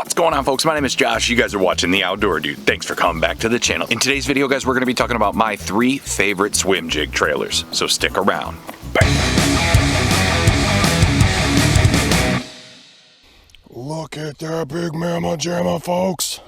What's going on, folks? My name is Josh. You guys are watching The Outdoor Dude. Thanks for coming back to the channel. In today's video, guys, we're going to be talking about my 3 favorite swim jig trailers. So stick around. Bang. Look at that big mamma jamma, folks.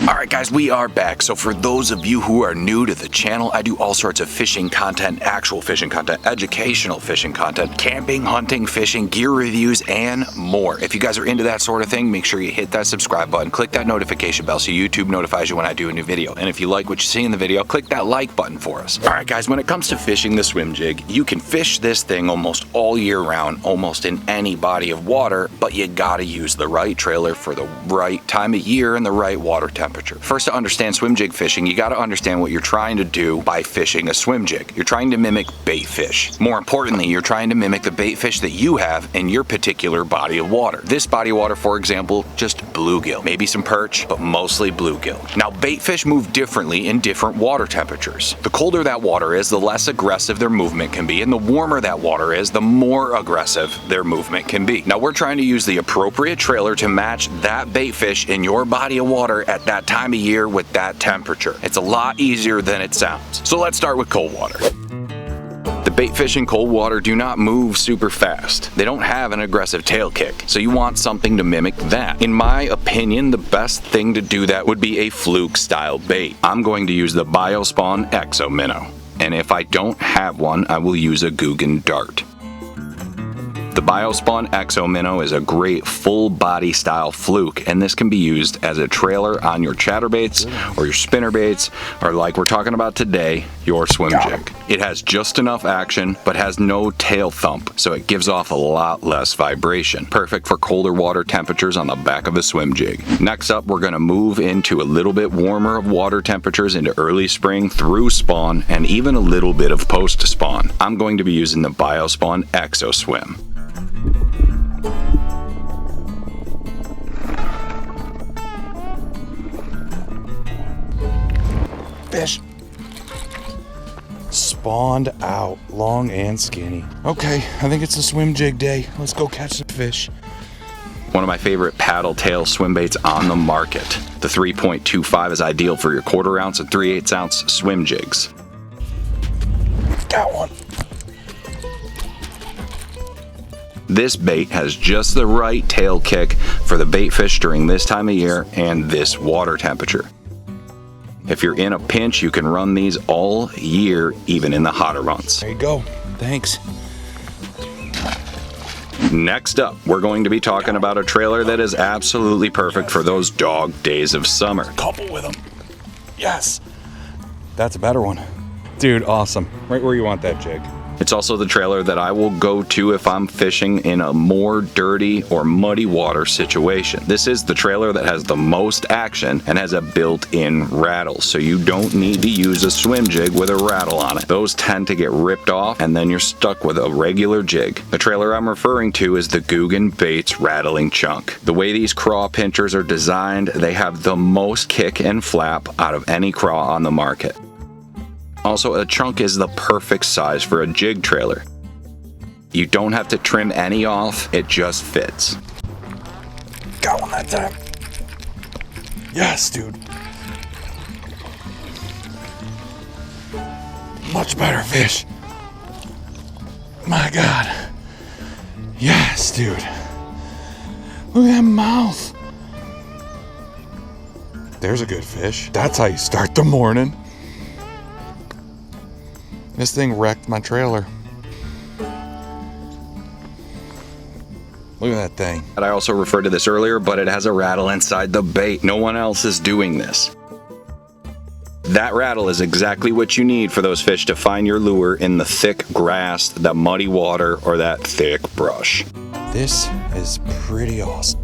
Alright guys, we are back. So for those of you who are new to the channel, I do all sorts of fishing content, actual fishing content, educational fishing content, camping, hunting, fishing, gear reviews, and more. If you guys are into that sort of thing, make sure you hit that subscribe button, click that notification bell so YouTube notifies you when I do a new video. And if you like what you see in the video, click that like button for us. Alright guys, when it comes to fishing the swim jig, you can fish this thing almost all year round, almost in any body of water, but you gotta use the right trailer for the right time of year and the right water temperature. First, to understand swim jig fishing, you got to understand what you're trying to do by fishing a swim jig. You're trying to mimic bait fish. More importantly, you're trying to mimic the bait fish that you have in your particular body of water. This body of water, for example, just bluegill, maybe some perch, but mostly bluegill. Now, bait fish move differently in different water temperatures. The colder that water is, the less aggressive their movement can be, and the warmer that water is, the more aggressive their movement can be. Now, we're trying to use the appropriate trailer to match that bait fish in your body of water at that time of year with that temperature. It's a lot easier than it sounds. So let's start with cold water. The bait fish in cold water do not move super fast. They don't have an aggressive tail kick, so you want something to mimic that. In my opinion, the best thing to do that would be a fluke style bait. I'm going to use the Biospawn Exo Minnow, and if I don't have one, I will use a Googan Dart. The Biospawn Exo Minnow is a great full body style fluke, and this can be used as a trailer on your chatterbaits or your spinnerbaits, or like we're talking about today, your swim jig. It has just enough action but has no tail thump, so it gives off a lot less vibration. Perfect for colder water temperatures on the back of a swim jig. Next up, we're going to move into a little bit warmer of water temperatures into early spring through spawn and even a little bit of post spawn. I'm going to be using the Biospawn Exo Swim. Fish spawned out, long and skinny. Okay, I think it's a swim jig day. Let's go catch some fish. One of my favorite paddle tail swim baits on the market. The 3.25 is ideal for your 1/4 ounce and 3/8 ounce swim jigs. Got one. This bait has just the right tail kick for the bait fish during this time of year and this water temperature. If you're in a pinch, you can run these all year, even in the hotter months. There you go. Thanks. Next up, we're going to be talking about a trailer that is absolutely perfect for those dog days of summer. Couple with them. Yes. That's a better one. Dude, awesome. Right where you want that jig. It's also the trailer that I will go to if I'm fishing in a more dirty or muddy water situation. This is the trailer that has the most action and has a built-in rattle, so you don't need to use a swim jig with a rattle on it. Those tend to get ripped off and then you're stuck with a regular jig. The trailer I'm referring to is the Googan Baits Rattling Chunk. The way these craw pinchers are designed, they have the most kick and flap out of any craw on the market. Also, a chunk is the perfect size for a jig trailer. You don't have to trim any off, it just fits. Got one that time. Yes, dude. Much better fish. My God. Yes, dude. Look at that mouth. There's a good fish. That's how you start the morning. This thing wrecked my trailer. Look at that thing. I also referred to this earlier, but it has a rattle inside the bait. No one else is doing this. That rattle is exactly what you need for those fish to find your lure in the thick grass, the muddy water, or that thick brush. This is pretty awesome.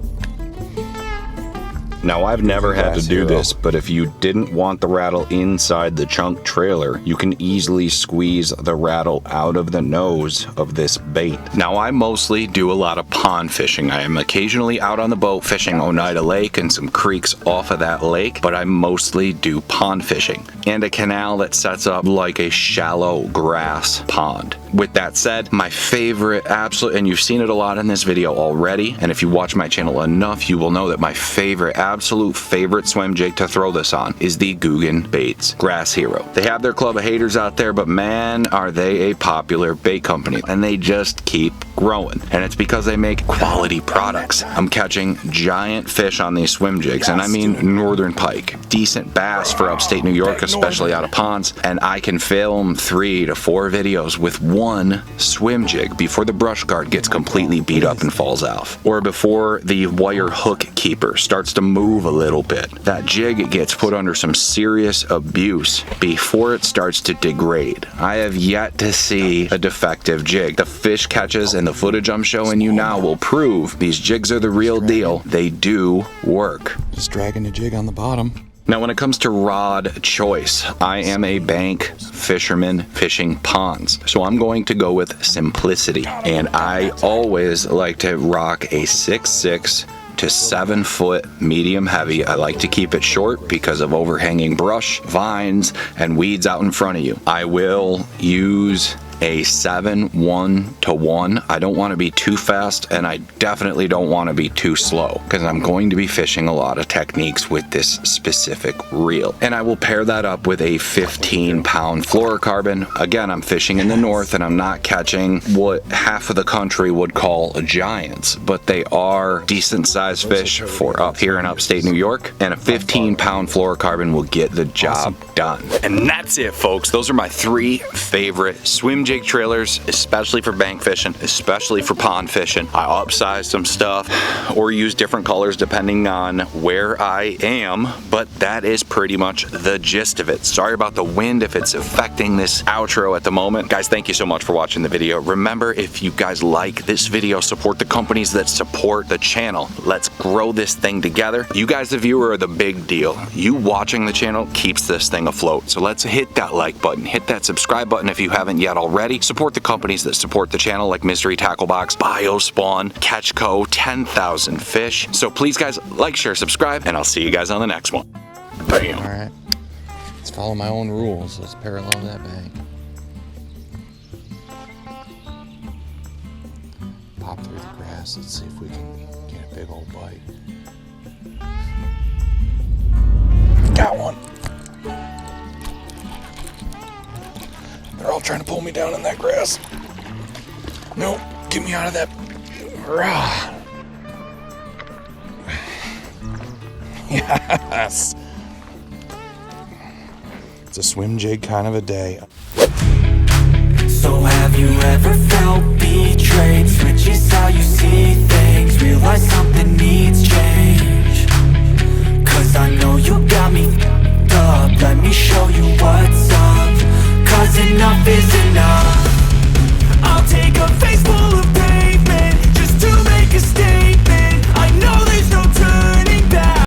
Now, I've never had to do this, but if you didn't want the rattle inside the chunk trailer, you can easily squeeze the rattle out of the nose of this bait. Now, I mostly do a lot of pond fishing. I am occasionally out on the boat fishing Oneida Lake and some creeks off of that lake, but I mostly do pond fishing and a canal that sets up like a shallow grass pond. With that said, my favorite absolute, and you've seen it a lot in this video already, and if you watch my channel enough, you will know that my favorite, absolute favorite swim jig to throw this on is the Googan Baits Grass Hero. They have their club of haters out there, but man, are they a popular bait company, and they just keep growing. And it's because they make quality products. I'm catching giant fish on these swim jigs, and I mean northern pike, decent bass for upstate New York, especially out of ponds, and I can film 3 to 4 videos with one swim jig before the brush guard gets completely beat up and falls off, or before the wire hook keeper starts to move a little bit. That jig gets put under some serious abuse before it starts to degrade. I have yet to see a defective jig. The fish catches and the footage I'm showing you now will prove these jigs are the real deal. They do work. Just dragging the jig on the bottom. Now, when it comes to rod choice, I am a bank fisherman fishing ponds, so I'm going to go with simplicity, and I always like to rock a 6'6" to 7 foot medium heavy. I like to keep it short because of overhanging brush, vines, and weeds out in front of you. I will use a 7-1-1. I don't want to be too fast, and I definitely don't want to be too slow because I'm going to be fishing a lot of techniques with this specific reel. And I will pair that up with a 15-pound fluorocarbon. Again, I'm fishing in the north and I'm not catching what half of the country would call giants, but they are decent sized fish for up here in upstate New York, and a 15-pound fluorocarbon will get the job done. And that's it, folks. Those are my 3 favorite swim jig trailers, especially for bank fishing, especially for pond fishing. I upsize some stuff or use different colors depending on where I am, but that is pretty much the gist of it. Sorry about the wind if it's affecting this outro at the moment. Guys, thank you so much for watching the video. Remember, if you guys like this video, support the companies that support the channel. Let's grow this thing together. You guys, the viewer, are the big deal. You watching the channel keeps this thing afloat. So let's hit that like button, hit that subscribe button if you haven't yet already. Support the companies that support the channel, like Mystery Tackle Box, BioSpawn, Catchco, 10,000 Fish. So please, guys, like, share, subscribe, and I'll see you guys on the next one. Bam. All right, let's follow my own rules. Let's parallel that bank. Pop through the grass. Let's see if we can get a big old bite. Got one. They're all trying to pull me down in that grass. Nope, get me out of that. Rah. Yes. It's a swim jig kind of a day. So have you ever felt betrayed? Switches how you see things. Realize something needs change. Cause I know you got me f***ed up. Let me show you what's up. Cause enough is